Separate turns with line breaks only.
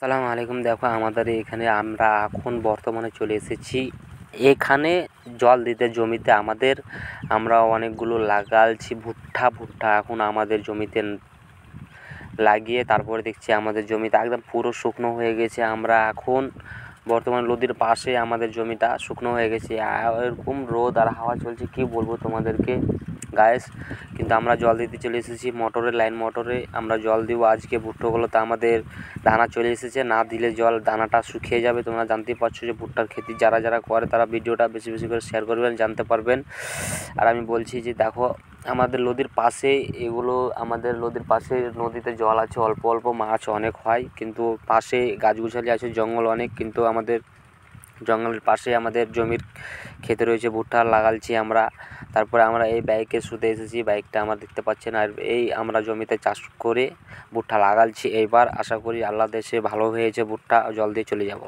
আসসালামু আলাইকুম। দেখো আমাদের এখানে আমরা এখন বর্তমানে চলে এসেছি এখানে জল দিতে জমিতে আমরা অনেকগুলো লাগালছি ভুট্টা এখন আমাদের জমিতে লাগিয়ে তারপরে দেখছি আমাদের জমিটা একদম পুরো শুকনো হয়ে গেছে। আমরা এখন বর্তমান নদীর পাশে আমাদের জমিটা শুকনো হয়ে গেছে। এরকম রোদ আর হাওয়া চলছে কি বলবো তোমাদেরকে গায়েস। কিন্তু আমরা জল দিতে চলে এসেছি লাইন মোটরে আমরা জল দিব আজকে ভুট্টোগুলোতে। আমাদের দানা চলে এসেছে, না দিলে জল দানাটা শুকিয়ে যাবে। তোমরা জানতেই পারছো যে ভুট্টার খেতি যারা যারা করে তারা ভিডিওটা বেশি বেশি করে শেয়ার করবেন, জানতে পারবেন। আর আমি বলছি যে দেখো আমাদের নদীর পাশে এগুলো, আমাদের নদীর পাশে নদীতে জল আছে, অল্প অল্প মাছ অনেক হয়, কিন্তু পাশে গাছগুছালি আছে, জঙ্গল অনেক। কিন্তু আমাদের জঙ্গলের পাশে আমাদের জমির ক্ষেতে রয়েছে ভুট্টা লাগালছি আমরা। তারপরে আমরা এই বাইকে শুতে এসেছি, বাইকটা আমার দেখতে পাচ্ছেন। আর এই আমরা জমিতে চাষ করে ভুট্টা লাগালছি। এইবার আশা করি আল্লাহ দেশে ভালো হয়েছে ভুট্টা, জল দিয়ে চলে যাব।